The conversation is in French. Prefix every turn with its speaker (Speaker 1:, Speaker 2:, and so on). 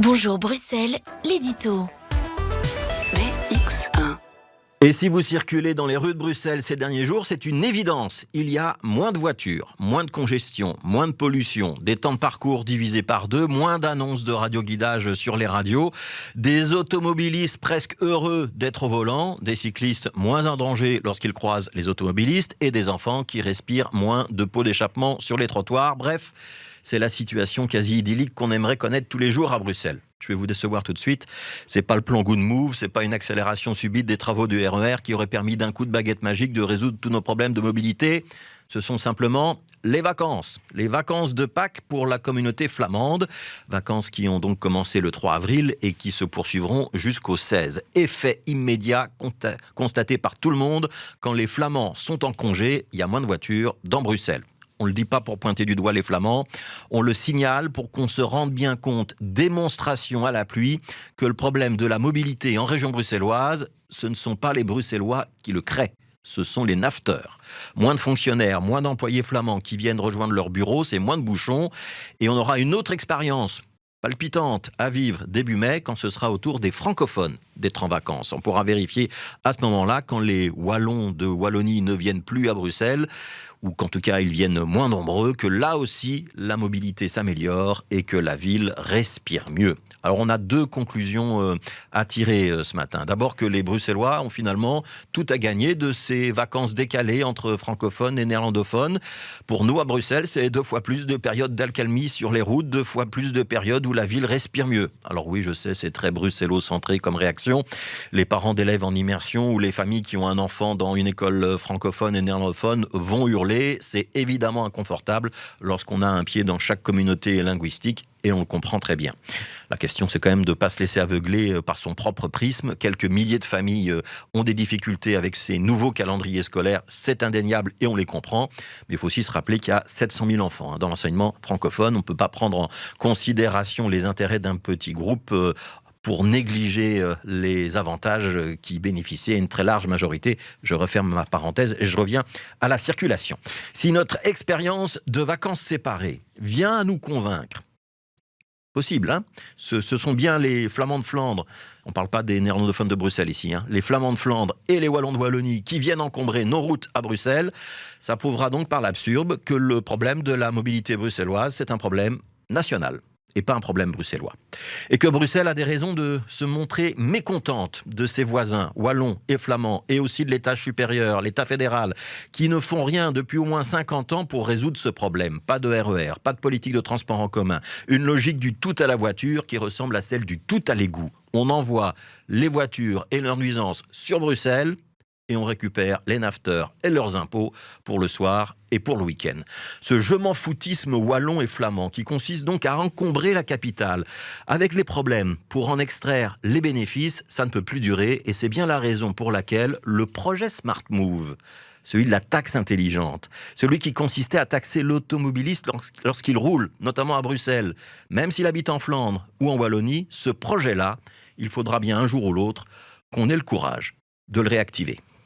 Speaker 1: Bonjour Bruxelles, l'édito.
Speaker 2: BX1.
Speaker 3: Et si vous circulez dans les rues de Bruxelles ces derniers jours, c'est une évidence. Il y a moins de voitures, moins de congestion, moins de pollution, des temps de parcours divisés par 2, moins d'annonces de radioguidage sur les radios, des automobilistes presque heureux d'être au volant, des cyclistes moins en danger lorsqu'ils croisent les automobilistes et des enfants qui respirent moins de pots d'échappement sur les trottoirs. Bref, c'est la situation quasi idyllique qu'on aimerait connaître tous les jours à Bruxelles. Je vais vous décevoir tout de suite. C'est pas le plan Good Move, c'est pas une accélération subite des travaux du RER qui aurait permis d'un coup de baguette magique de résoudre tous nos problèmes de mobilité. Ce sont simplement les vacances de Pâques pour la communauté flamande. Vacances qui ont donc commencé le 3 avril et qui se poursuivront jusqu'au 16. Effet immédiat constaté par tout le monde. Quand les Flamands sont en congé, il y a moins de voitures dans Bruxelles. On ne le dit pas pour pointer du doigt les Flamands, on le signale pour qu'on se rende bien compte, démonstration à la pluie, que le problème de la mobilité en région bruxelloise, ce ne sont pas les Bruxellois qui le créent. Ce sont les nafteurs. Moins de fonctionnaires, moins d'employés flamands qui viennent rejoindre leur bureau, c'est moins de bouchons. Et on aura une autre expérience palpitante à vivre début mai quand ce sera au tour des francophones d'être en vacances. On pourra vérifier à ce moment-là quand les Wallons de Wallonie ne viennent plus à Bruxelles ou qu'en tout cas ils viennent moins nombreux, que là aussi la mobilité s'améliore et que la ville respire mieux. Alors on a deux conclusions à tirer ce matin. D'abord que les Bruxellois ont finalement tout à gagner de ces vacances décalées entre francophones et néerlandophones. Pour nous à Bruxelles, c'est 2 fois plus de périodes d'accalmie sur les routes, 2 fois plus de périodes où la ville respire mieux. Alors oui, je sais, c'est très bruxello-centré comme réaction. Les parents d'élèves en immersion ou les familles qui ont un enfant dans une école francophone et néerlandophone vont hurler. C'est évidemment inconfortable lorsqu'on a un pied dans chaque communauté linguistique et on le comprend très bien. La question, c'est quand même de ne pas se laisser aveugler par son propre prisme. Quelques milliers de familles ont des difficultés avec ces nouveaux calendriers scolaires, c'est indéniable et on les comprend. Mais il faut aussi se rappeler qu'il y a 700 000 enfants dans l'enseignement francophone. On ne peut pas prendre en considération les intérêts d'un petit groupe pour négliger les avantages qui bénéficient à une très large majorité. Je referme ma parenthèse et je reviens à la circulation. Si notre expérience de vacances séparées vient à nous convaincre, possible, hein, ce sont bien les Flamands de Flandre, on ne parle pas des néerlandophones de Bruxelles ici, hein, les Flamands de Flandre et les Wallons de Wallonie qui viennent encombrer nos routes à Bruxelles, ça prouvera donc par l'absurde que le problème de la mobilité bruxelloise, c'est un problème national et pas un problème bruxellois. Et que Bruxelles a des raisons de se montrer mécontente de ses voisins, wallons et flamands, et aussi de l'État supérieur, l'État fédéral, qui ne font rien depuis au moins 50 ans pour résoudre ce problème. Pas de RER, pas de politique de transport en commun, une logique du tout à la voiture qui ressemble à celle du tout à l'égout. On envoie les voitures et leurs nuisances sur Bruxelles, et on récupère les nafteurs et leurs impôts pour le soir et pour le week-end. Ce je m'en foutisme wallon et flamand qui consiste donc à encombrer la capitale avec les problèmes pour en extraire les bénéfices, ça ne peut plus durer et c'est bien la raison pour laquelle le projet Smart Move, celui de la taxe intelligente, celui qui consistait à taxer l'automobiliste lorsqu'il roule, notamment à Bruxelles, même s'il habite en Flandre ou en Wallonie, ce projet-là, il faudra bien un jour ou l'autre qu'on ait le courage de le réactiver.